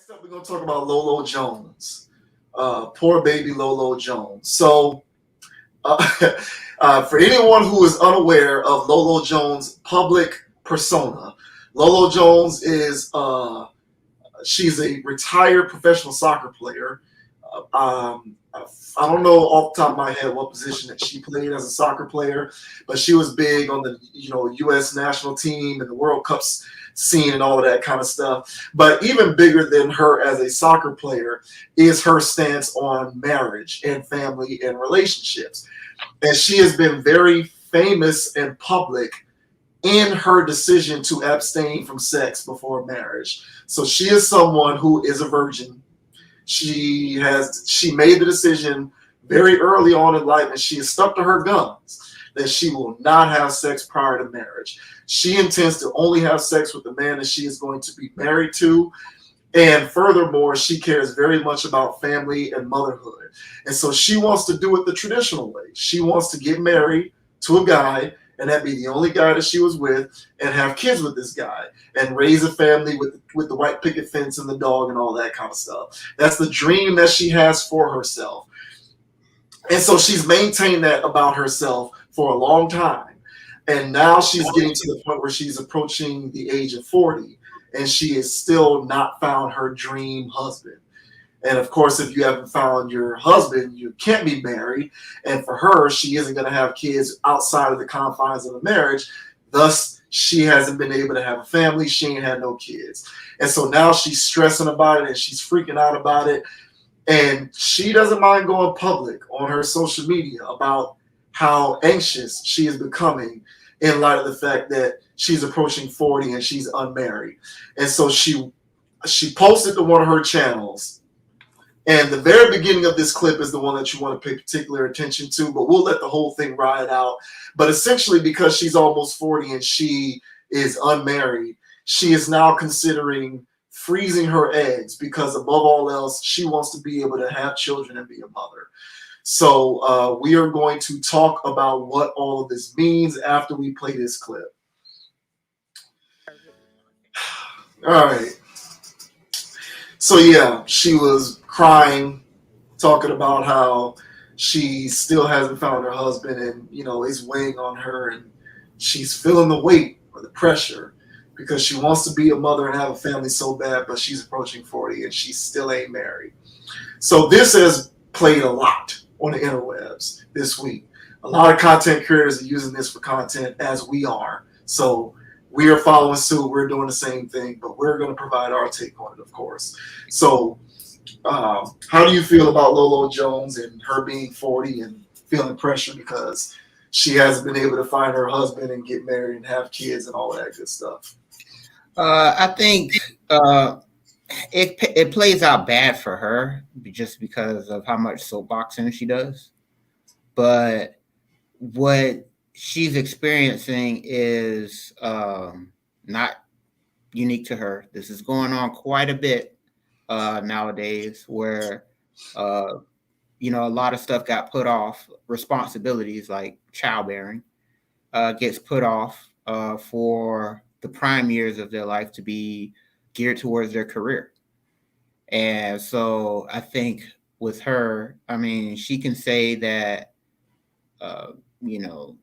Next up, we're going to talk about Lolo Jones. Poor baby Lolo Jones. So, uh, for anyone who is unaware of Lolo Jones' public persona, Lolo Jones is she's a retired professional soccer player. I don't know off the top of my head what position that she played as a soccer player, but she was big on the U.S. national team and the World Cups scene and all of that kind of stuff. But even bigger than her as a soccer player is her stance on marriage and family and relationships. And she has been very famous and public in her decision to abstain from sex before marriage. So she is someone who is a virgin. She made the decision very early on in life, and she has stuck to her guns that she will not have sex prior to marriage. She intends to only have sex with the man that she is going to be married to. And furthermore, she cares very much about family and motherhood. And so she wants to do it the traditional way. She wants to get married to a guy, and that be the only guy that she was with, and have kids with this guy, and raise a family with the white picket fence and the dog and all that kind of stuff. That's the dream that she has for herself. And so she's maintained that about herself for a long time. And now she's getting to the point where she's approaching the age of 40, and she has still not found her dream husband. And of course, if you haven't found your husband, you can't be married. And for her, she isn't going to have kids outside of the confines of a marriage. Thus, she hasn't been able to have a family. She ain't had no kids. And so now she's stressing about it and she's freaking out about it. And she doesn't mind going public on her social media about how anxious she is becoming in light of the fact that she's approaching 40 and she's unmarried. And so she posted to one of her channels. And the very beginning of this clip is the one that you want to pay particular attention to, but we'll let the whole thing ride out. But essentially, because she's almost 40 and she is unmarried, she is now considering freezing her eggs because above all else, she wants to be able to have children and be a mother. So we are going to talk about what all of this means after we play this clip. All right. So yeah, she was crying, talking about how she still hasn't found her husband and, is weighing on her, and she's feeling the weight or the pressure because she wants to be a mother and have a family so bad, but she's approaching 40 and she still ain't married. So this has played a lot on the interwebs this week. A lot of content creators are using this for content, as we are. So we are following suit. We're doing the same thing, but we're going to provide our take on it, of course. So how do you feel about Lolo Jones and her being 40 and feeling pressure because she hasn't been able to find her husband and get married and have kids and all that good stuff? I think it plays out bad for her just because of how much soapboxing she does. But what she's experiencing is not unique to her. This is going on quite a bit nowadays, where a lot of stuff got put off. Responsibilities like childbearing gets put off for the prime years of their life to be geared towards their career. And so I think with her, I mean, she can say that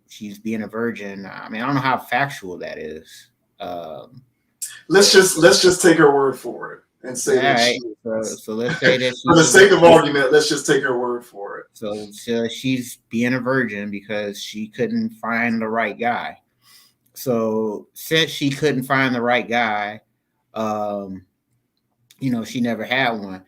she's being a virgin. I mean, I don't know how factual that is. Let's just take her word for it and say that right. So let's say that for the sake of argument, let's just take her word for it. So she's being a virgin because she couldn't find the right guy. So since she couldn't find the right guy, she never had one.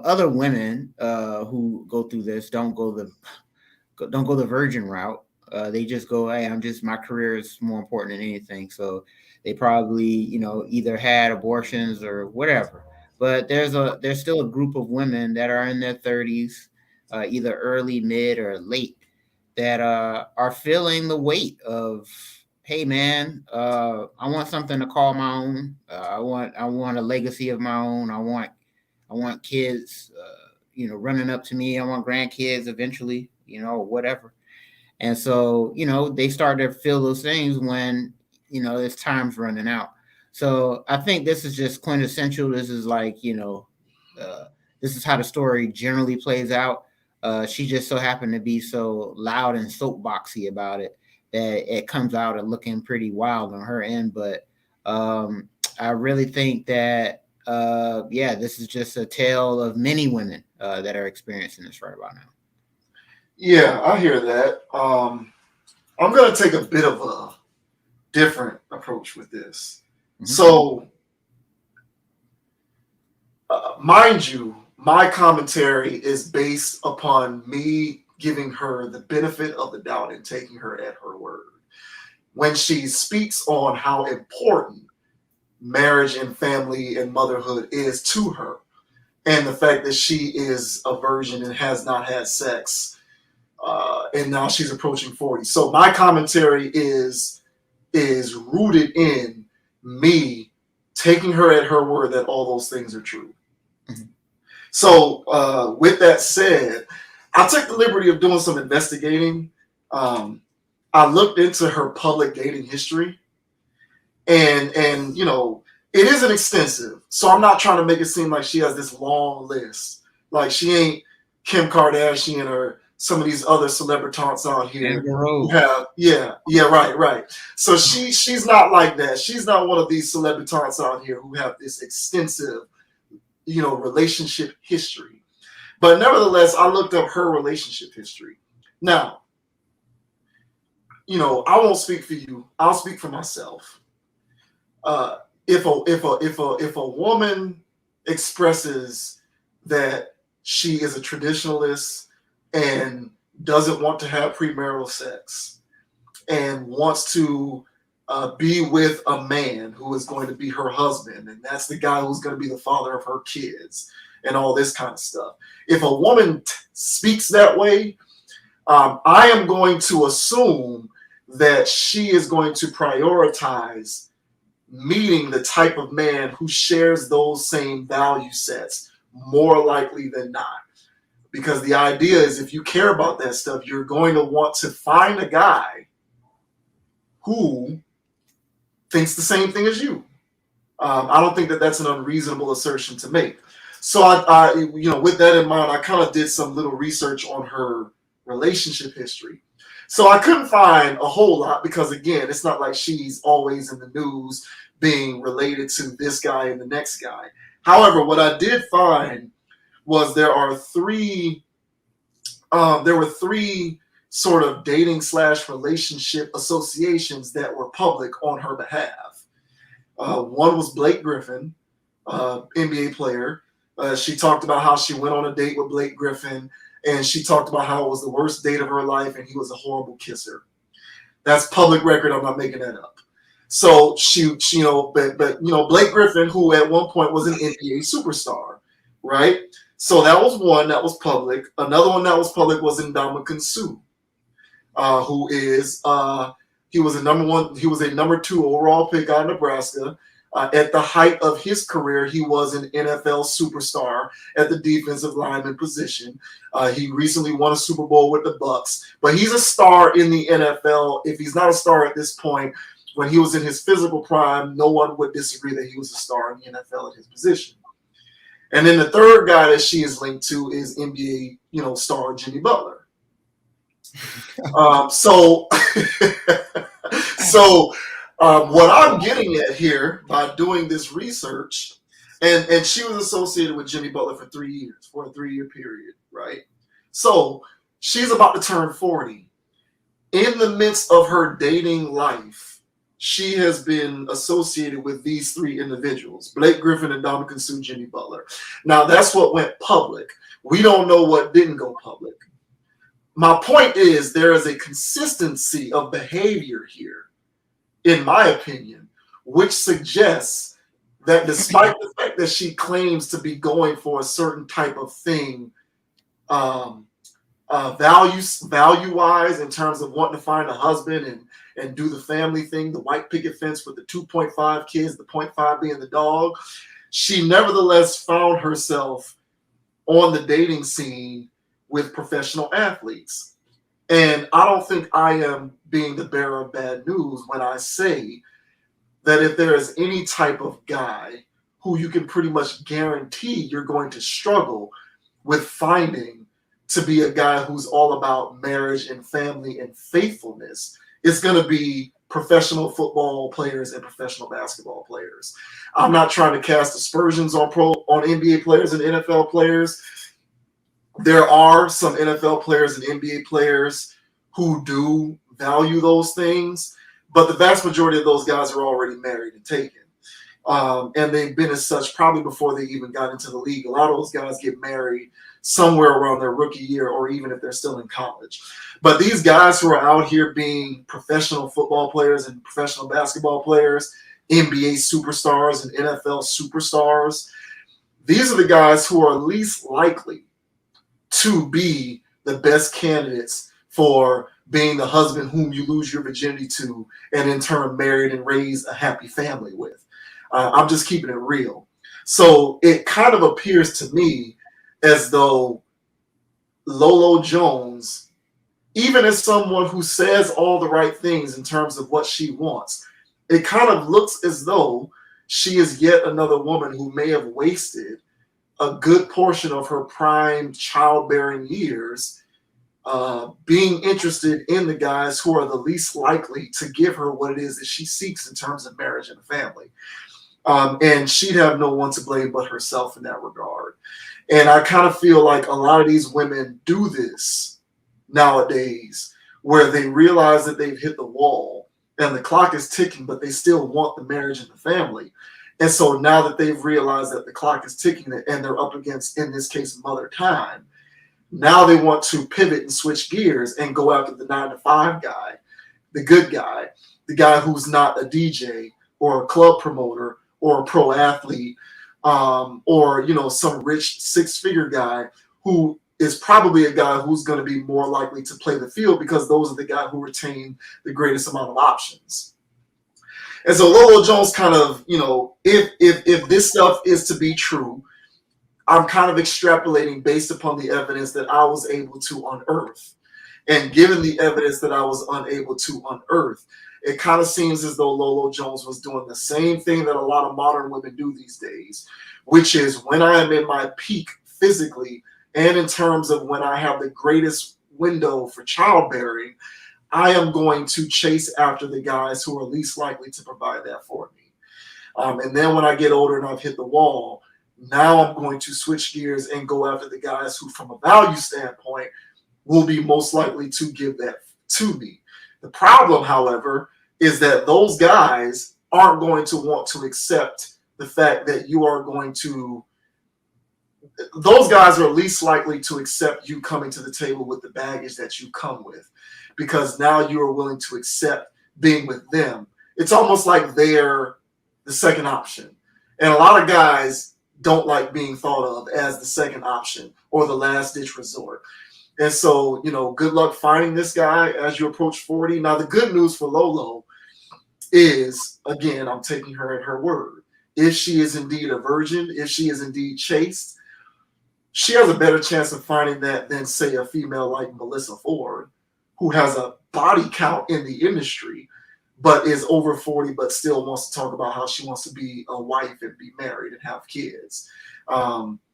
Other women who go through this don't go the virgin route. They just go, hey, my career is more important than anything. So they probably, either had abortions or whatever. But there's still a group of women that are in their 30s, either early, mid, or late, that are feeling the weight of, hey man, I want something to call my own. I want a legacy of my own. I want kids, running up to me. I want grandkids eventually, whatever. And so, they start to feel those things when, it's time's running out. So I think this is just quintessential. This is like, uh, this is how the story generally plays out. She just so happened to be so loud and soapboxy about it that it comes out and looking pretty wild on her end. But I really think that, yeah, this is just a tale of many women that are experiencing this right about now. Yeah, I hear that. I'm gonna take a bit of a different approach with this. Mhm. So, mind you, my commentary is based upon me giving her the benefit of the doubt and taking her at her word. When she speaks on how important marriage and family and motherhood is to her, and the fact that she is a virgin and has not had sex, and now she's approaching 40. So my commentary is rooted in me taking her at her word that all those things are true. Mhm. So, with that said, I took the liberty of doing some investigating. Um, I looked into her public dating history, and it isn't extensive. So I'm not trying to make it seem like she has this long list. Like she ain't Kim Kardashian or some of these other celebrities out here Amber who Rose. have, yeah, right. So she's not like that. She's not one of these celebrities out here who have this extensive, relationship history. But nevertheless, I looked up her relationship history. Now, I won't speak for you. I'll speak for myself. Uh, if a woman expresses that she is a traditionalist and doesn't want to have premarital sex and wants to be with a man who is going to be her husband, and that's the guy who's going to be the father of her kids, and all this kind of stuff. If a woman speaks that way, I am going to assume that she is going to prioritize meeting the type of man who shares those same value sets more likely than not. Because the idea is if you care about that stuff, you're going to want to find a guy who thinks the same thing as you. I don't think that that's an unreasonable assertion to make. So with that in mind, I kind of did some little research on her relationship history. So I couldn't find a whole lot because again, it's not like she's always in the news being related to this guy and the next guy. However, what I did find was there were three sort of dating / relationship associations that were public on her behalf. One was Blake Griffin, NBA player. She talked about how she went on a date with Blake Griffin, and she talked about how it was the worst date of her life, and he was a horrible kisser. That's public record. I'm not making that up. So but Blake Griffin, who at one point was an NBA superstar, right? So that was one that was public. Another one that was public was Ndamukong Suh, who is he was a number 2 overall pick out of Nebraska. At the height of his career, he was an NFL superstar at the defensive lineman position. He recently won a Super Bowl with the Bucks, but he's a star in the NFL. If he's not a star at this point, when he was in his physical prime, no one would disagree that he was a star in the NFL at his position. And then the third guy that she is linked to is NBA, star Jimmy Butler. So what I'm getting at here by doing this research, and she was associated with Jimmy Butler for 3 years, for a 3-year period, right? So she's about to turn 40. In the midst of her dating life, she has been associated with these 3 individuals, Blake Griffin, and Ndamukong Suh, Jimmy Butler. Now, that's what went public. We don't know what didn't go public. My point is there is a consistency of behavior here, in my opinion, which suggests that despite the fact that she claims to be going for a certain type of thing, value-wise, in terms of wanting to find a husband and do the family thing, the white picket fence with the 2.5 kids, the 0.5 being the dog, she nevertheless found herself on the dating scene with professional athletes. And I don't think I am being the bearer of bad news when I say that if there is any type of guy who you can pretty much guarantee you're going to struggle with finding to be a guy who's all about marriage and family and faithfulness, it's going to be professional football players and professional basketball players. I'm not trying to cast aspersions on NBA players and NFL players. There are some NFL players and NBA players who do value those things, but the vast majority of those guys are already married and taken. And they've been as such probably before they even got into the league. A lot of those guys get married somewhere around their rookie year, or even if they're still in college. But these guys who are out here being professional football players and professional basketball players, NBA superstars and NFL superstars, these are the guys who are least likely to be the best candidates for being the husband whom you lose your virginity to and in turn married and raise a happy family with. I'm just keeping it real. So it kind of appears to me as though Lolo Jones, even as someone who says all the right things in terms of what she wants, it kind of looks as though she is yet another woman who may have wasted a good portion of her prime childbearing years being interested in the guys who are the least likely to give her what it is that she seeks in terms of marriage and a family. And she'd have no one to blame but herself in that regard. And I kind of feel like a lot of these women do this nowadays, where they realize that they've hit the wall and the clock is ticking, but they still want the marriage and the family. And so now that they've realized that the clock is ticking and they're up against, in this case, mother time, now they want to pivot and switch gears and go after the 9-to-5 guy, the good guy, the guy who's not a DJ or a club promoter or a pro athlete, or some rich 6-figure guy who is probably a guy who's going to be more likely to play the field because those are the guys who retain the greatest amount of options. And so Lolo Jones kind of, if this stuff is to be true, I'm kind of extrapolating based upon the evidence that I was able to unearth. And given the evidence that I was unable to unearth, it kind of seems as though Lolo Jones was doing the same thing that a lot of modern women do these days, which is when I am in my peak physically and in terms of when I have the greatest window for childbearing, I am going to chase after the guys who are least likely to provide that for me. And then when I get older and I've hit the wall, now I'm going to switch gears and go after the guys who, from a value standpoint, will be most likely to give that to me. The problem, however, is that those guys aren't going to want to accept the fact that you are going to, those guys are least likely to accept you coming to the table with the baggage that you come with, because now you are willing to accept being with them. It's almost like they're the second option. And a lot of guys don't like being thought of as the second option or the last ditch resort. And so, good luck finding this guy as you approach 40. Now, the good news for Lolo is, again, I'm taking her at her word. If she is indeed a virgin, if she is indeed chaste, she has a better chance of finding that than, say, a female like Melissa Ford, who has a body count in the industry, but is over 40, but still wants to talk about how she wants to be a wife and be married and have kids.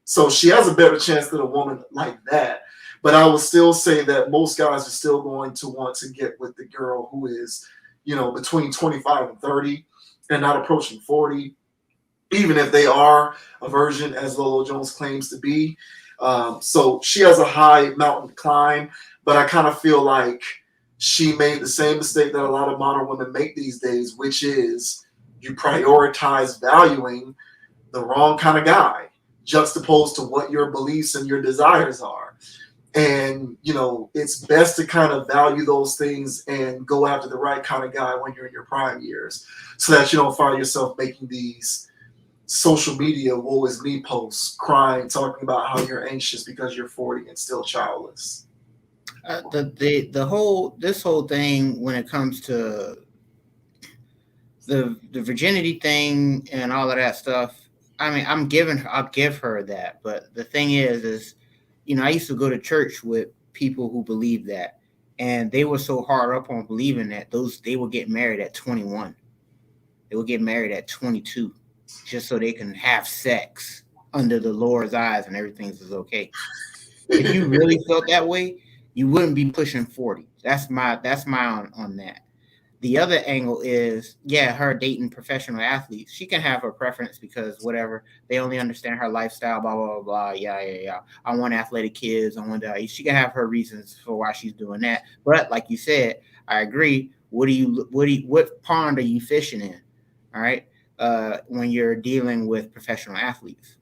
So she has a better chance than a woman like that. But I would still say that most guys are still going to want to get with the girl who is, between 25 and 30 and not approaching 40, even if they are a virgin, as Lolo Jones claims to be. So she has a high mountain to climb, but I kind of feel like she made the same mistake that a lot of modern women make these days, which is you prioritize valuing the wrong kind of guy, juxtaposed to what your beliefs and your desires are. And, it's best to kind of value those things and go after the right kind of guy when you're in your prime years, so that you don't find yourself making these social media woe is me posts, crying, talking about how you're anxious because you're 40 and still childless. This whole thing when it comes to the virginity thing and all of that stuff, I mean, I'll give her that. But the thing is, I used to go to church with people who believed that, and they were so hard up on believing that they would get married at 21. They will get married at 22 just so they can have sex under the Lord's eyes and everything is okay. If you really felt that way, you wouldn't be pushing 40. That's my on that. The other angle is, yeah, her dating professional athletes. She can have her preference because whatever, they only understand her lifestyle, blah, blah, blah, blah. Yeah, yeah, yeah. I want athletic kids. I want to, she can have her reasons for why she's doing that. But like you said, I agree. What pond are you fishing in? All right. When you're dealing with professional athletes,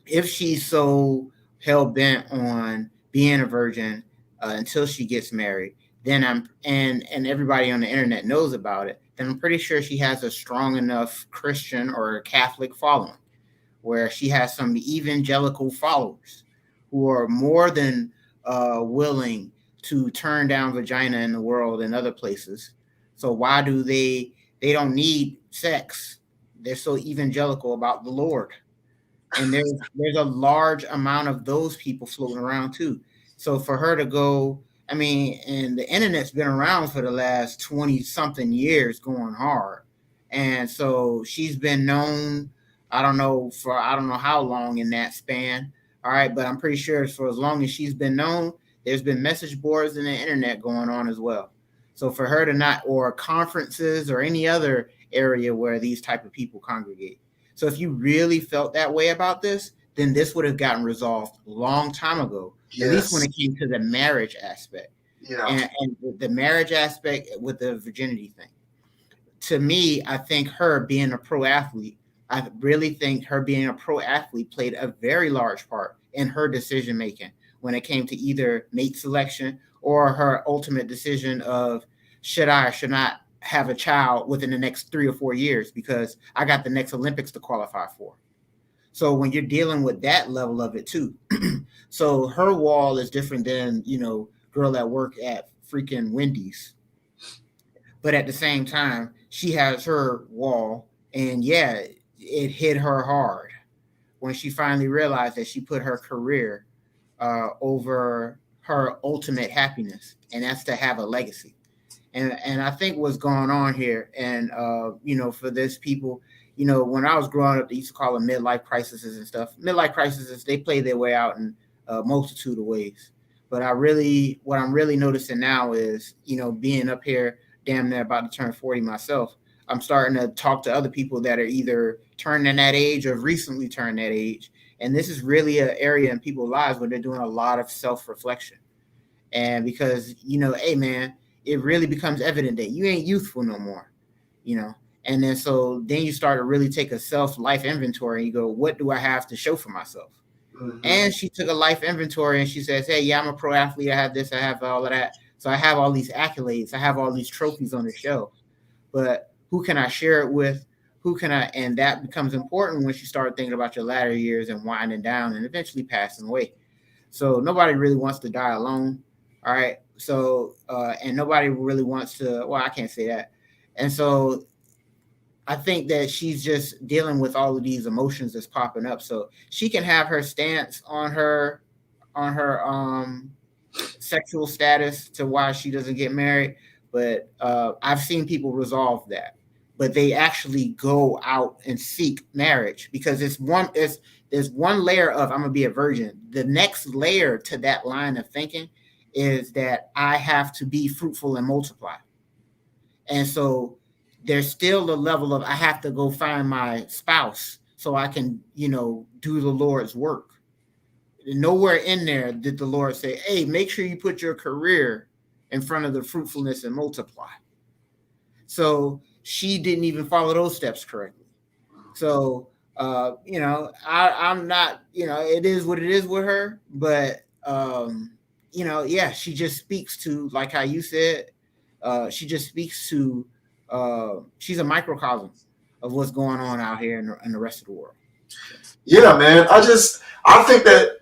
if she's so hell bent on being a virgin until she gets married, then and everybody on the internet knows about it, then I'm pretty sure she has a strong enough Christian or Catholic following where she has some evangelical followers who are more than willing to turn down vagina in the world and other places. So why do they don't need sex? They're so evangelical about the Lord, and there's a large amount of those people floating around too. So for her to go, I mean, and the internet's been around for the last 20 something years going hard. And so she's been known, I don't know how long in that span. All right, but I'm pretty sure for as long as she's been known, there's been message boards and the internet going on as well. So for her to not, or conferences or any other area where these type of people congregate. So if you really felt that way about this, then this would have gotten resolved a long time ago, at least when Yes. it came to the marriage aspect. Yeah. And the marriage aspect with the virginity thing. To me, I think her being a pro athlete, I really think her being a pro athlete played a very large part in her decision making when it came to either mate selection or her ultimate decision of should I or should not have a child within the next 3 or 4 years because I got the next Olympics to qualify for. So when you're dealing with that level of it too, so her wall is different than girl that work at freaking Wendy's, but at the same time she has her wall, and yeah, it hit her hard when she finally realized that she put her career over her ultimate happiness, and that's to have a legacy. And I think what's going on here, and for this people, when I was growing up, they used to call them midlife crises and stuff. Midlife crises, they play their way out in a multitude of ways. But what I'm really noticing now is, being up here, damn near about to turn 40 myself, I'm starting to talk to other people that are either turning that age or recently turned that age. And this is really an area in people's lives where they're doing a lot of self-reflection. And because, hey man, it really becomes evident that you ain't youthful no more, you know. And then you start to really take a self life inventory and you go, what do I have to show for myself? Hmm. And she took a life inventory and she says, hey, yeah, I'm a pro athlete. I have this, I have all of that. So I have all these accolades, I have all these trophies on the shelf. But who can I share it with? Who can I? And that becomes important when you start thinking about your latter years and winding down and eventually passing away. So nobody really wants to die alone. All right. So and nobody really wants to. Well, I can't say that. And so I think that she's just dealing with all of these emotions that's popping up. So she can have her stance on her sexual status to why she doesn't get married, but I've seen people resolve that. But they actually go out and seek marriage because there's one layer of I'm gonna be a virgin. The next layer to that line of thinking is that I have to be fruitful and multiply. And so there's still the level of I have to go find my spouse so I can, do the Lord's work. Nowhere in there did the Lord say, hey, make sure you put your career in front of the fruitfulness and multiply. So she didn't even follow those steps correctly. So, I'm not, it is what it is with her, but, yeah, she just speaks to, like how you said, she just speaks to, she's a microcosm of what's going on out here in the rest of the world. So, Yeah, man. I think that,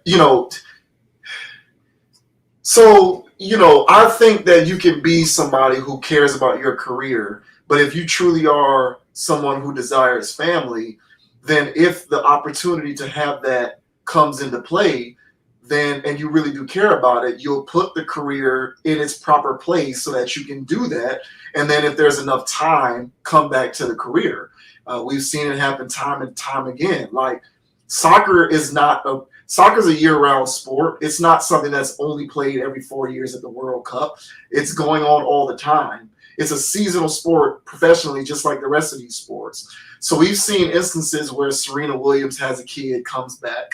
I think that you can be somebody who cares about your career, but if you truly are someone who desires family, then if the opportunity to have that comes into play, then, and you really do care about it, you'll put the career in its proper place so that you can do that. And then if there's enough time, come back to the career. We've seen it happen time and time again. Like soccer's a year-round sport. It's not something that's only played every 4 years at the World Cup. It's going on all the time. It's a seasonal sport professionally, just like the rest of these sports. So we've seen instances where Serena Williams has a kid, comes back.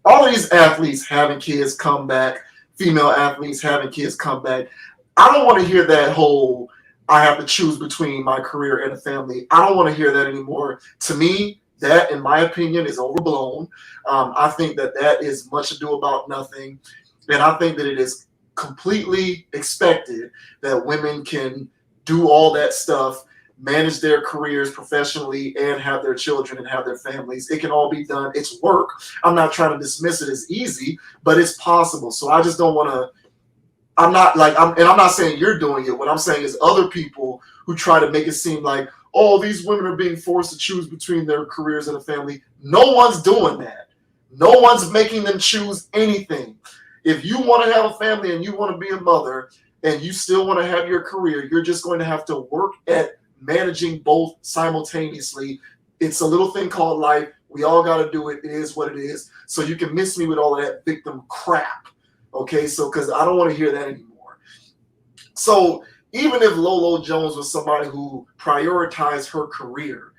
All of these athletes having kids come back, female athletes having kids come back. I don't want to hear that whole, I have to choose between my career and a family. I don't want to hear that anymore. To me, that, in my opinion, is overblown. I think that is much ado about nothing. And I think that it is completely expected that women can do all that stuff, manage their careers professionally, and have their children and have their families. It can all be done. It's work. I'm not trying to dismiss it as easy, but it's possible. So I just don't want to, I'm not saying you're doing it. What I'm saying is other people who try to make it seem like, oh, these women are being forced to choose between their careers and a family. No one's doing that. No one's making them choose anything. If you want to have a family and you want to be a mother and you still want to have your career, you're just going to have to work at managing both simultaneously. It's a little thing called life. We all got to do it. It is what it is. So you can miss me with all of that victim crap. Okay, so because I don't want to hear that anymore. So even if Lolo Jones was somebody who prioritized her career,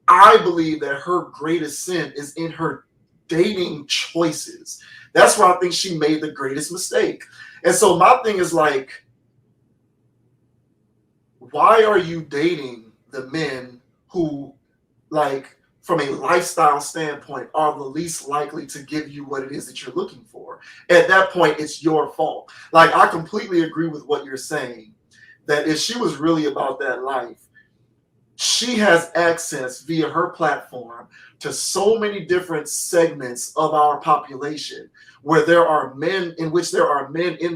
I believe that her greatest sin is in her dating choices. That's where I think she made the greatest mistake. And so my thing is like, why are you dating the men who, like, from a lifestyle standpoint, are the least likely to give you what it is that you're looking for? At that point, it's your fault. Like, I completely agree with what you're saying, that if she was really about that life, she has access via her platform to so many different segments of our population, where there are men in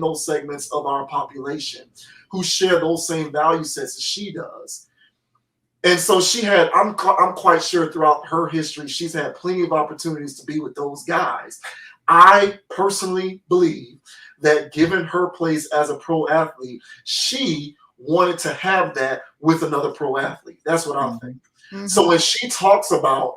those segments of our population who share those same value sets as she does. And so I'm quite sure throughout her history, she's had plenty of opportunities to be with those guys. I personally believe that given her place as a pro athlete, she wanted to have that with another pro athlete. That's what I think. Mm-hmm. So when she talks about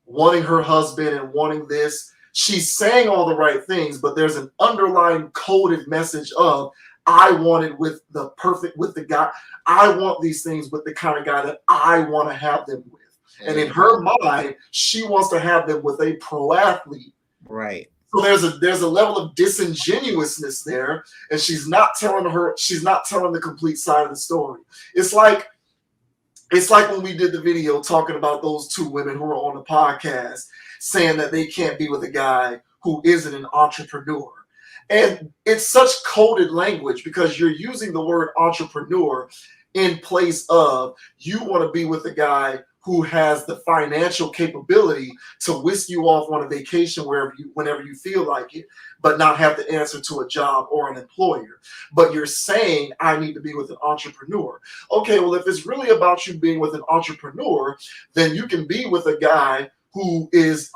wanting her husband and wanting this, she's saying all the right things, but there's an underlying coded message of, I want it with the guy. I want these things with the kind of guy that I want to have them with. Mm-hmm. And in her mind, she wants to have them with a pro athlete. Right. So there's a level of disingenuousness there, and she's not telling the complete side of the story. It's like when we did the video talking about those two women who were on the podcast saying that they can't be with a guy who isn't an entrepreneur. And it's such coded language because you're using the word entrepreneur in place of you want to be with a guy who has the financial capability to whisk you off on a vacation whenever you feel like it, but not have to answer to a job or an employer. But you're saying, I need to be with an entrepreneur. Okay, well, if it's really about you being with an entrepreneur, then you can be with a guy who is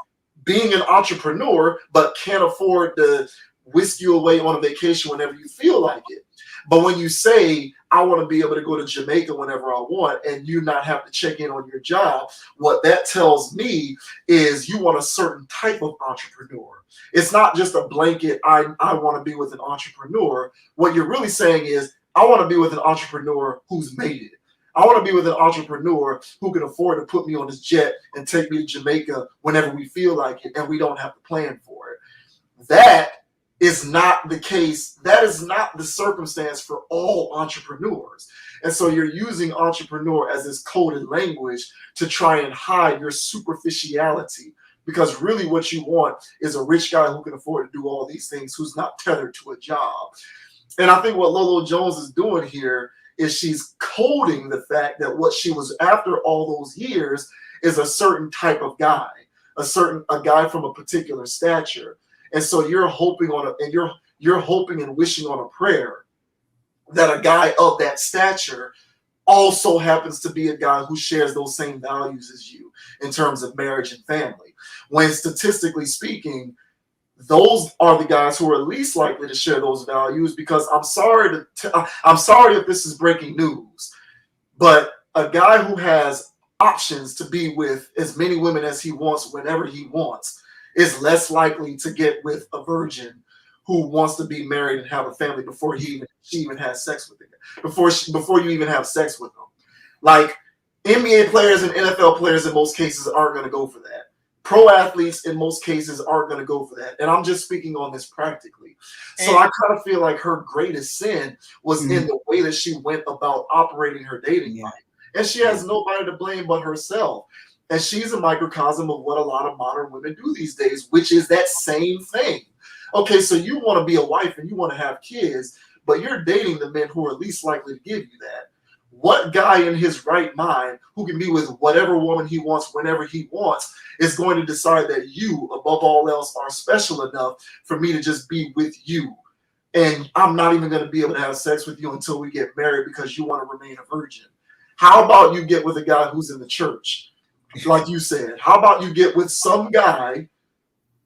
being an entrepreneur, but can't afford to whisk you away on a vacation whenever you feel like it. But when you say, I want to be able to go to Jamaica whenever I want, and you not have to check in on your job, what that tells me is you want a certain type of entrepreneur. It's not just a blanket, I want to be with an entrepreneur. What you're really saying is, I want to be with an entrepreneur who's made it. I want to be with an entrepreneur who can afford to put me on his jet and take me to Jamaica whenever we feel like it, and we don't have to plan for it. That is not the case. That is not the circumstance for all entrepreneurs. And so you're using entrepreneur as this coded language to try and hide your superficiality, because really what you want is a rich guy who can afford to do all these things, who's not tethered to a job. And I think what Lolo Jones is doing here is she's coding the fact that what she was after all those years is a certain type of guy, a guy from a particular stature. And so you're hoping and wishing on a prayer that a guy of that stature also happens to be a guy who shares those same values as you in terms of marriage and family. When statistically speaking, those are the guys who are least likely to share those values. Because I'm sorry if this is breaking news, but a guy who has options to be with as many women as he wants whenever he wants is less likely to get with a virgin who wants to be married and have a family before she even has sex with him, before you even have sex with them. Like, NBA players and NFL players in most cases aren't going to go for that. Pro athletes in most cases aren't going to go for that. And I'm just speaking on this practically. So I kind of feel like her greatest sin was in the way that she went about operating her dating life. And she has nobody to blame but herself. And she's a microcosm of what a lot of modern women do these days, which is that same thing. Okay, so you want to be a wife and you want to have kids, but you're dating the men who are least likely to give you that. What guy in his right mind who can be with whatever woman he wants whenever he wants is going to decide that you, above all else, are special enough for me to just be with you? And I'm not even going to be able to have sex with you until we get married because you want to remain a virgin. How about you get with a guy who's in the church? Like you said, how about you get with some guy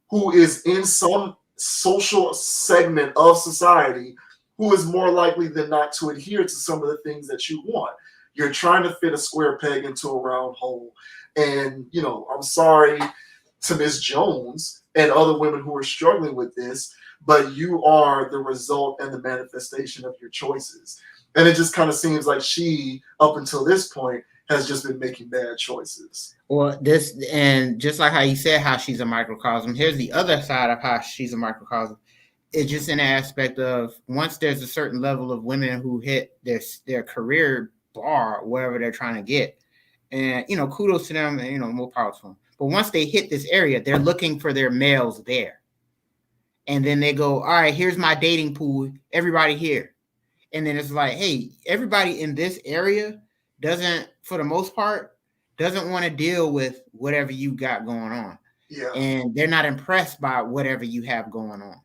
who is in some social segment of society who is more likely than not to adhere to some of the things that you want? You're trying to fit a square peg into a round hole. And, you know, I'm sorry to Miss Jones and other women who are struggling with this, but you are the result and the manifestation of your choices. And it just kind of seems like she, up until this point, has just been making bad choices. Well, this, and just like how you said how she's a microcosm, here's the other side of how she's a microcosm. It's just an aspect of, once there's a certain level of women who hit their career bar, wherever they're trying to get, and, you know, kudos to them, and, you know, more power to them. But once they hit this area, they're looking for their males there. And then they go, all right, here's my dating pool, everybody here. And then it's like, hey, everybody in this area doesn't, for the most part, doesn't want to deal with whatever you got going on. Yeah. And they're not impressed by whatever you have going on.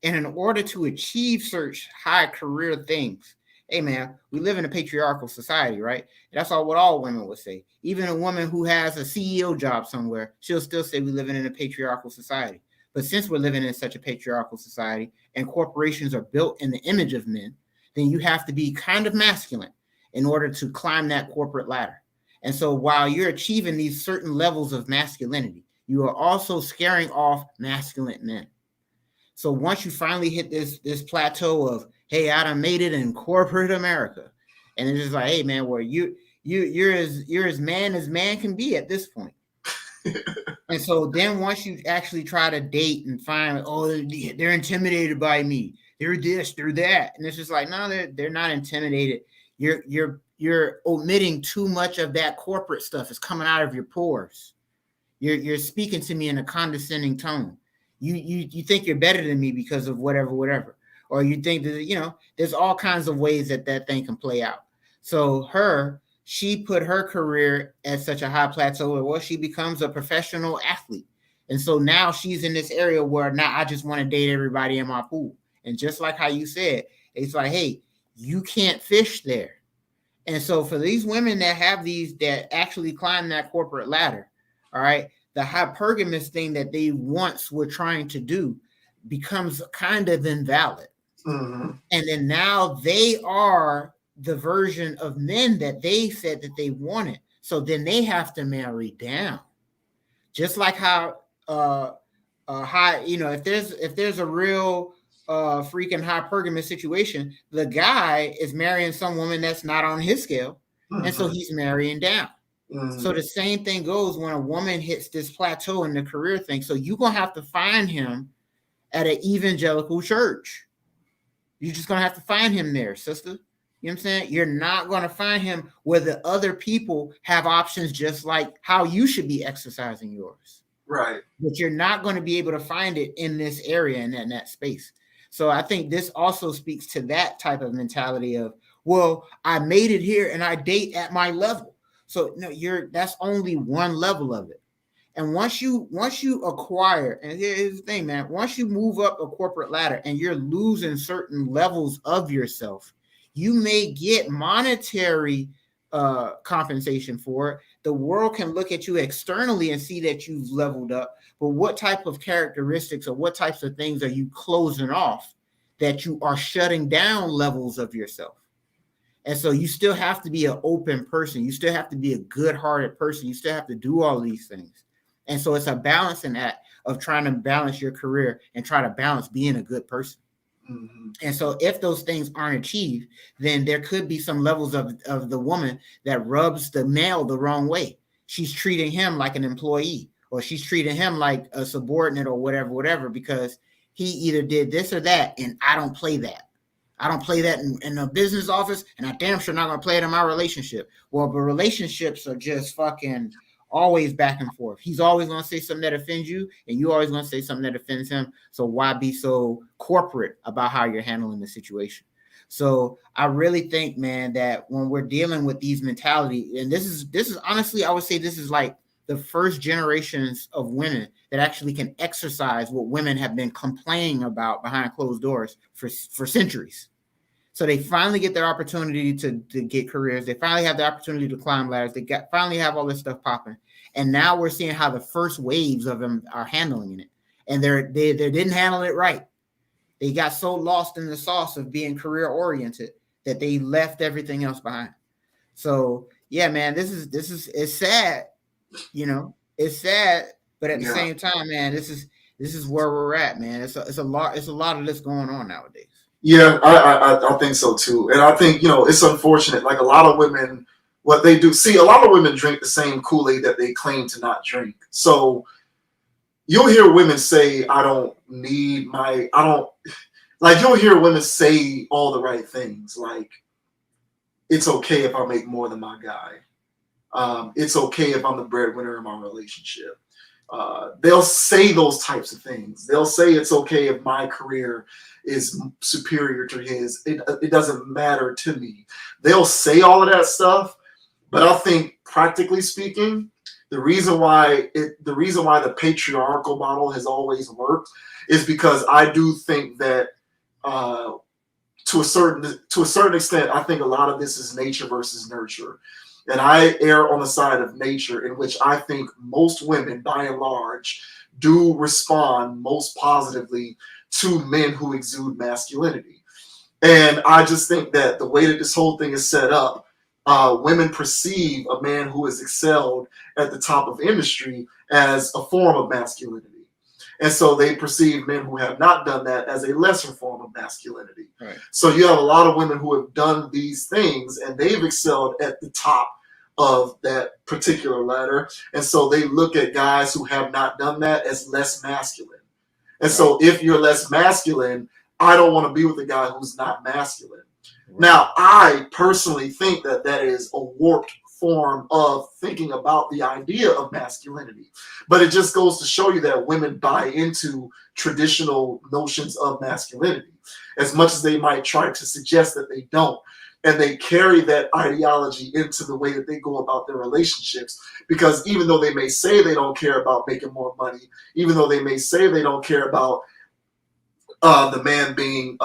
And in order to achieve such high career things, hey, man, we live in a patriarchal society, right? That's what all women would say. Even a woman who has a CEO job somewhere, she'll still say we're living in a patriarchal society. But since we're living in such a patriarchal society and corporations are built in the image of men, then you have to be kind of masculine in order to climb that corporate ladder. And so while you're achieving these certain levels of masculinity, you are also scaring off masculine men. So once you finally hit this plateau of, hey, I done made it in corporate America, and it's just like, hey, man, well, you're as man can be at this point. And so then once you actually try to date and find, oh, they're intimidated by me, they're this, they're that, and it's just like, no, they're not intimidated. You're omitting too much of that corporate stuff. It's coming out of your pores. You're speaking to me in a condescending tone. You think you're better than me because of whatever, or you think that, you know, there's all kinds of ways that thing can play out. So she put her career at such a high plateau, well, she becomes a professional athlete, and so now she's in this area where now I just want to date everybody in my pool. And just like how you said, it's like, hey, you can't fish there. And so for these women that have these, that actually climb that corporate ladder, all right, the hypergamous thing that they once were trying to do becomes kind of invalid. Mm-hmm. And then now they are the version of men that they said that they wanted. So then they have to marry down. Just like how high, you know, if there's a real freaking hypergamous situation, the guy is marrying some woman that's not on his scale, and so he's marrying down. So the same thing goes when a woman hits this plateau in the career thing. So you're gonna have to find him at an evangelical church. You're just gonna have to find him there, sister. You know what I'm saying? You're not gonna find him where the other people have options just like how you should be exercising yours. Right. But you're not going to be able to find it in this area and in that space. So I think this also speaks to that type of mentality of, well, I made it here and I date at my level. So no, that's only one level of it. And once you acquire, and here's the thing, man, once you move up a corporate ladder and you're losing certain levels of yourself, you may get monetary compensation for it. The world can look at you externally and see that you've leveled up, but what type of characteristics or what types of things are you closing off that you are shutting down levels of yourself? And so you still have to be an open person. You still have to be a good-hearted person. You still have to do all these things. And so it's a balancing act of trying to balance your career and try to balance being a good person. Mm-hmm. And so if those things aren't achieved, then there could be some levels of the woman that rubs the male the wrong way. She's treating him like an employee, or she's treating him like a subordinate or whatever, because he either did this or that, and I don't play that. I don't play that in a business office, and I damn sure not going to play it in my relationship. Well, but relationships are just fucking always back and forth. He's always going to say something that offends you, and you always going to say something that offends him. So why be so corporate about how you're handling the situation? So I really think, man, that when we're dealing with these mentality, and this is honestly, I would say this is like the first generations of women that actually can exercise what women have been complaining about behind closed doors for centuries. So they finally get their opportunity to get careers. They finally have the opportunity to climb ladders. They finally have all this stuff popping. And now we're seeing how the first waves of them are handling it. And they didn't handle it right. They got so lost in the sauce of being career oriented that they left everything else behind. So yeah, man, this is it's sad. You know, it's sad, but at the same time, man, this is where we're at, man. It's a lot of this going on nowadays. Yeah, I think so too. And I think, it's unfortunate. Like a lot of women, what they do, see, a lot of women drink the same Kool-Aid that they claim to not drink. So you'll hear women say, you'll hear women say all the right things. Like, it's okay if I make more than my guy. It's okay if I'm the breadwinner in my relationship. They'll say those types of things. They'll say it's okay if my career is superior to his. It doesn't matter to me. They'll say all of that stuff, but I think practically speaking, the reason why the patriarchal model has always worked is because I do think that to a certain extent, I think a lot of this is nature versus nurture. And I err on the side of nature, in which I think most women, by and large, do respond most positively to men who exude masculinity. And I just think that the way that this whole thing is set up, women perceive a man who has excelled at the top of industry as a form of masculinity. And so they perceive men who have not done that as a lesser form of masculinity. Right. So you have a lot of women who have done these things and they've excelled at the top of that particular ladder. And so they look at guys who have not done that as less masculine. And right. So if you're less masculine, I don't want to be with a guy who's not masculine. Right. Now, I personally think that that is a warped form of thinking about the idea of masculinity. But it just goes to show you that women buy into traditional notions of masculinity, as much as they might try to suggest that they don't. And they carry that ideology into the way that they go about their relationships. Because even though they may say they don't care about making more money, even though they may say they don't care about the man being,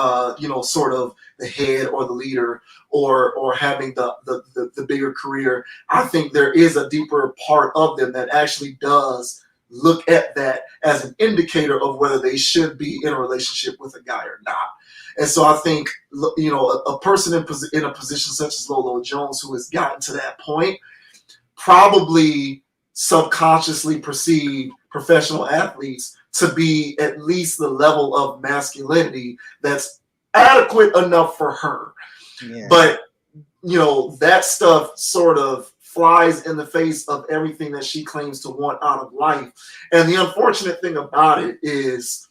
sort of the head or the leader or having the bigger career, I think there is a deeper part of them that actually does look at that as an indicator of whether they should be in a relationship with a guy or not. And so I think, a person in a position such as Lolo Jones, who has gotten to that point, probably subconsciously perceived professional athletes to be at least the level of masculinity that's adequate enough for her. Yeah. But, that stuff sort of flies in the face of everything that she claims to want out of life. And the unfortunate thing about it is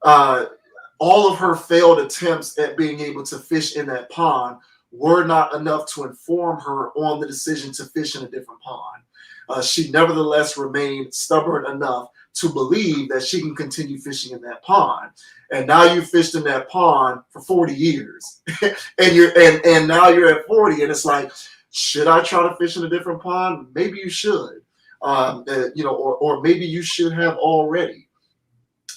all of her failed attempts at being able to fish in that pond were not enough to inform her on the decision to fish in a different pond. She nevertheless remained stubborn enough to believe that she can continue fishing in that pond. And now you fished in that pond for 40 years. and now you're at 40, and it's like, should I try to fish in a different pond? Maybe you should. Or maybe you should have already.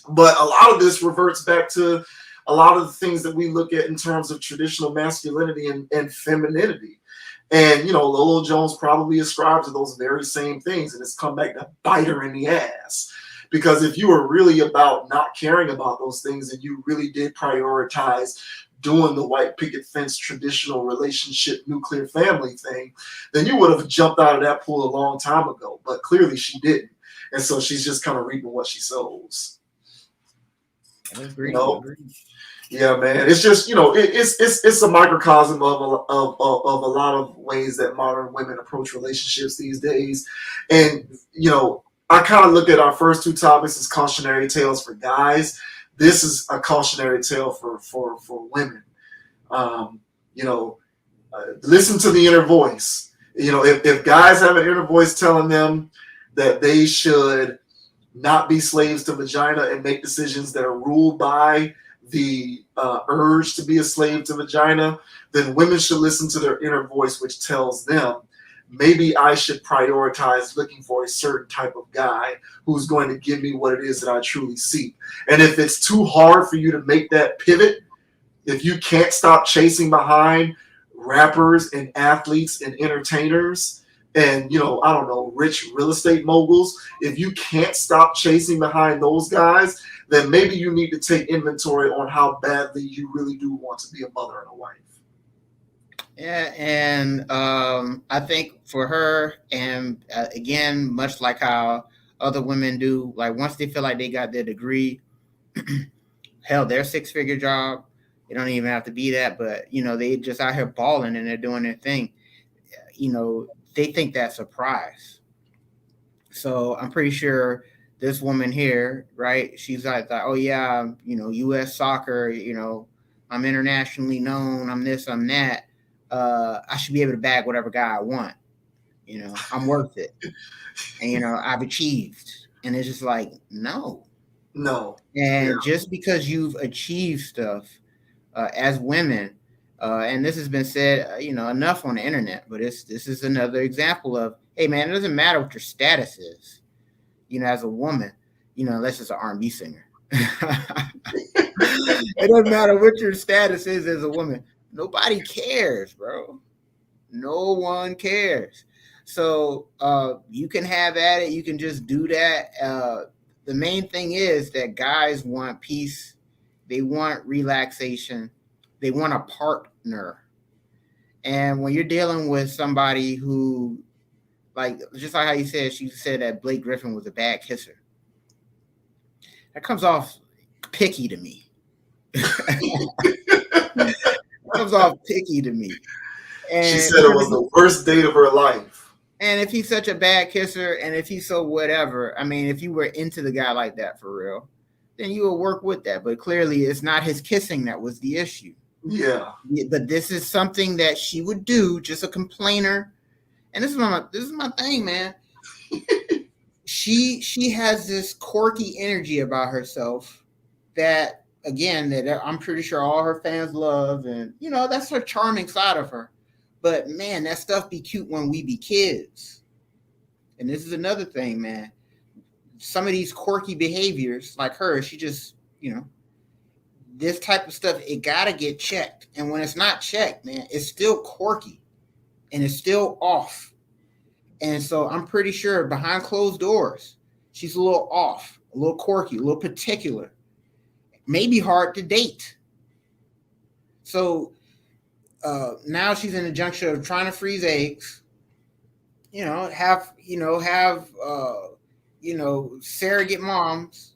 But a lot of this reverts back to a lot of the things that we look at in terms of traditional masculinity and femininity. And, Lolo Jones probably ascribes to those very same things, and it's come back to bite her in the ass. Because if you were really about not caring about those things and you really did prioritize doing the white picket fence traditional relationship nuclear family thing, then you would have jumped out of that pool a long time ago. But clearly she didn't. And so she's just kind of reaping what she sows. Agreed. Yeah, man. It's just, it's a microcosm of a lot of ways that modern women approach relationships these days. And, I kind of look at our first two topics as cautionary tales for guys. This is a cautionary tale for women. Listen to the inner voice. If guys have an inner voice telling them that they should not be slaves to vagina and make decisions that are ruled by the urge to be a slave to vagina, then women should listen to their inner voice, which tells them, maybe I should prioritize looking for a certain type of guy who's going to give me what it is that I truly seek. And if it's too hard for you to make that pivot, if you can't stop chasing behind rappers and athletes and entertainers and, rich real estate moguls, if you can't stop chasing behind those guys, then maybe you need to take inventory on how badly you really do want to be a mother and a wife. Yeah, and I think for her, and again, much like how other women do, like once they feel like they got their degree, hell, their 6-figure job, they don't even have to be that, but they just out here balling and they're doing their thing. They think that's a prize. So I'm pretty sure this woman here, right? She's like, oh yeah, U.S. soccer, I'm internationally known, I'm this, I'm that. I should be able to bag whatever guy I want. I'm worth it. And, I've achieved. And it's just like, no. And just because you've achieved stuff as women, and this has been said, enough on the internet, but this is another example of, hey, man, it doesn't matter what your status is, as a woman, unless it's an R&B singer. It doesn't matter what your status is as a woman. Nobody cares, bro. No one cares. So you can have at it. You can just do that. The main thing is that guys want peace. They want relaxation. They want a partner. And when you're dealing with somebody who, like, just like how you said, she said that Blake Griffin was a bad kisser. That comes off picky to me. Comes off picky to me. And she said it was the worst date of her life. And if he's such a bad kisser, and if he's so whatever, I mean, if you were into the guy like that for real, then you would work with that. But clearly, it's not his kissing that was the issue. Yeah. But this is something that she would do, just a complainer. And this is my thing, man. She has this quirky energy about herself that, again, that I'm pretty sure all her fans love, and that's her charming side of her. But man, that stuff be cute when we be kids. And this is another thing, man. Some of these quirky behaviors, like her, she just, this type of stuff, it gotta get checked. And when it's not checked, man, it's still quirky and it's still off. And so I'm pretty sure behind closed doors, she's a little off, a little quirky, a little particular, maybe hard to date. So now she's in the juncture of trying to freeze eggs, have surrogate moms.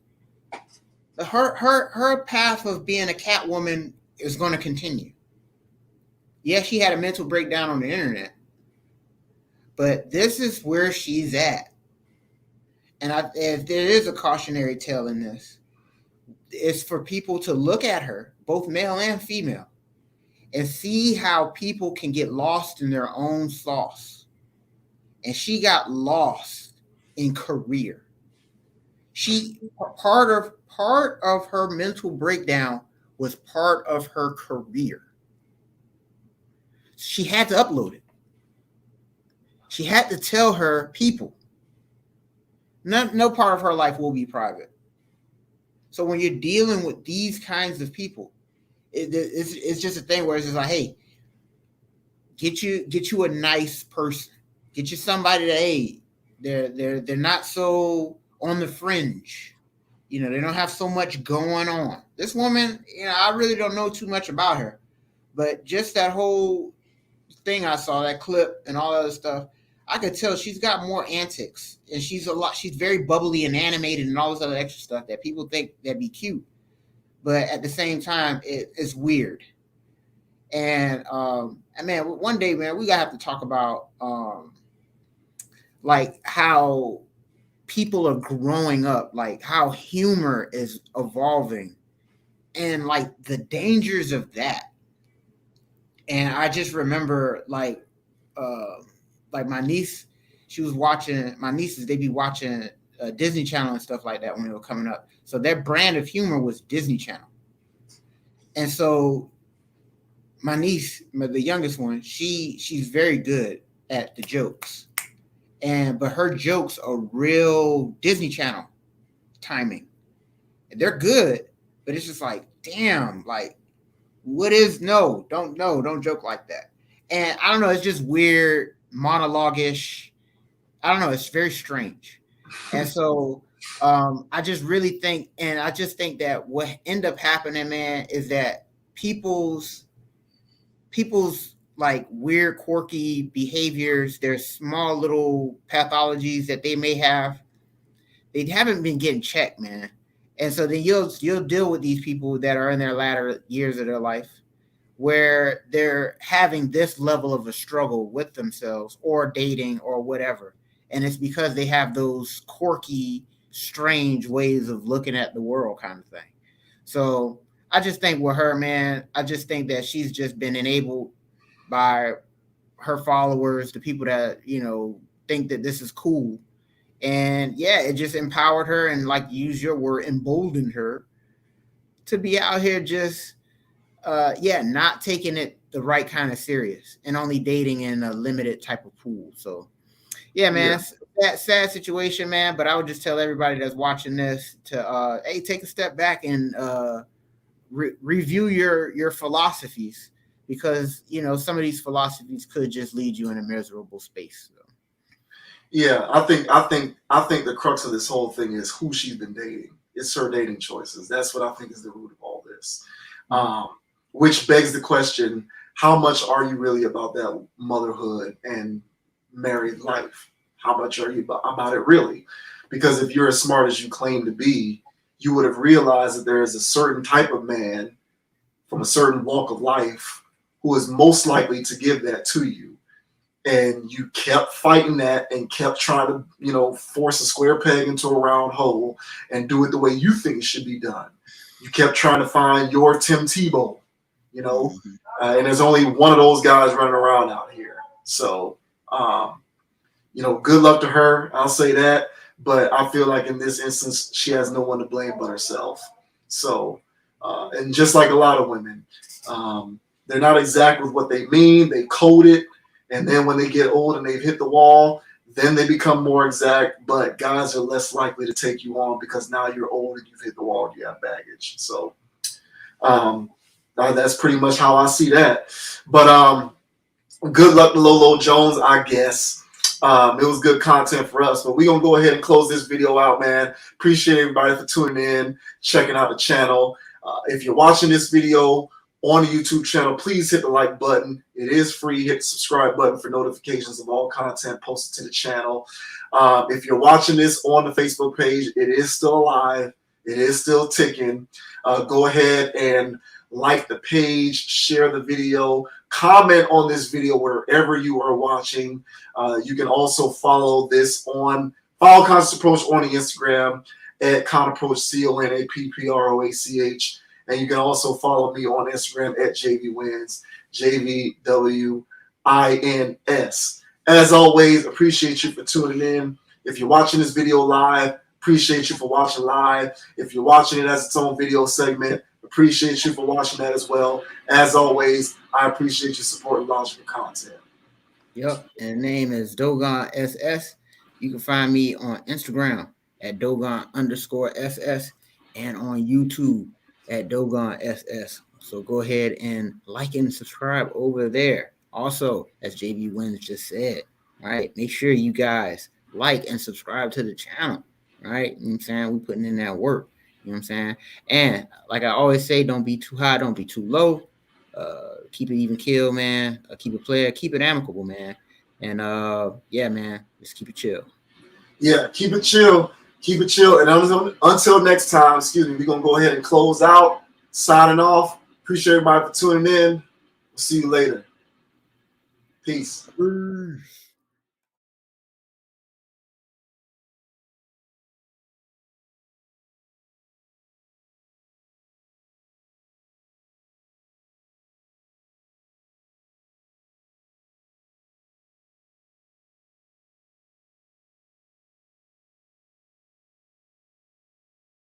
Her path of being a Catwoman is going to continue. Yeah, she had a mental breakdown on the internet, but this is where she's at. And if there is a cautionary tale in this, it's for people to look at her, both male and female, and see how people can get lost in their own sauce. And she got lost in career. Part of her mental breakdown was part of her career. She had to upload it. She had to tell her people. No part of her life will be private. So when you're dealing with these kinds of people, it's just a thing where it's just like, hey, get you a nice person. Get you somebody that, hey, they're not so on the fringe. You know, they don't have so much going on. This woman, you know, I really don't know too much about her, but just that whole thing I saw, that clip and all that other stuff, I could tell she's got more antics, and she's very bubbly and animated and all this other extra stuff that people think that'd be cute, but at the same time, it's weird. And man, one day, man, we gotta have to talk about like how people are growing up, like how humor is evolving, and like the dangers of that. And I just remember like my niece, she was watching, my nieces, they be watching Disney Channel and stuff like that when they were coming up. So their brand of humor was Disney Channel. And so my niece, the youngest one, she's very good at the jokes. But her jokes are real Disney Channel timing. They're good, but it's just like, damn, like what is don't joke like that. And I don't know, it's just weird, monologue-ish. I don't know, it's very strange. And so I just really think, and I just think that what end up happening, man, is that people's like weird, quirky behaviors, their small little pathologies that they may have, they haven't been getting checked, man. And so then you'll deal with these people that are in their latter years of their life where they're having this level of a struggle with themselves or dating or whatever. And it's because they have those quirky, strange ways of looking at the world kind of thing. So I just think with her, man, I just think that she's just been enabled by her followers, the people that, you know, think that this is cool. And yeah, it just empowered her and, like, use your word, emboldened her to be out here just not taking it the right kind of serious and only dating in a limited type of pool. So yeah, man, Yeah. it's that sad situation, man. But I would just tell everybody that's watching this to hey, take a step back and review your philosophies, because you know some of these philosophies could just lead you in a miserable space. So. Yeah, I think the crux of this whole thing is who she's been dating. It's her dating choices. That's what I think is the root of all this. Which begs the question: how much are you really about that motherhood and married life? How much are you about it really? Because if you're as smart as you claim to be, you would have realized that there is a certain type of man from a certain walk of life who is most likely to give that to you. And you kept fighting that and kept trying to, force a square peg into a round hole and do it the way you think it should be done. You kept trying to find your Tim Tebow, and there's only one of those guys running around out here. So, good luck to her. I'll say that. But I feel like in this instance, she has no one to blame but herself. So, and just like a lot of women, they're not exact with what they mean. They code it. And then when they get old and they've hit the wall, then they become more exact. But guys are less likely to take you on because now you're old and you've hit the wall and you have baggage. So that's pretty much how I see that. But good luck to Lolo Jones, I guess. It was good content for us. But we're going to go ahead and close this video out, man. Appreciate everybody for tuning in, checking out the channel. If you're watching this video on the YouTube channel, please hit the like button. It is free. Hit the subscribe button for notifications of all content posted to the channel. If you're watching this on the Facebook page, it is still alive. It is still ticking. Go ahead and like the page, share the video, comment on this video wherever you are watching. You can also follow Conscious Approach on the Instagram at Conapproach, CONAPPROACH. And you can also follow me on Instagram at JVWins, JVWINS. As always, appreciate you for tuning in. If you're watching this video live, appreciate you for watching live. If you're watching it as its own video segment, appreciate you for watching that as well. As always, I appreciate you supporting logical content. Yep, and the name is Dogon SS. You can find me on Instagram at Dogon_SS and on YouTube at Dogon SS. So go ahead and like and subscribe over there. Also, as JV Wins just said, all right, make sure you guys like and subscribe to the channel. right? You know what I'm saying? We putting in that work. You know what I'm saying? And like I always say, don't be too high, don't be too low. Keep it even kill, man. Keep it player, keep it amicable, man. And yeah, man, just keep it chill. Yeah, keep it chill. Keep it chill. And until next time, excuse me, we're going to go ahead and close out. Signing off. Appreciate everybody for tuning in. We'll see you later. Peace. Peace.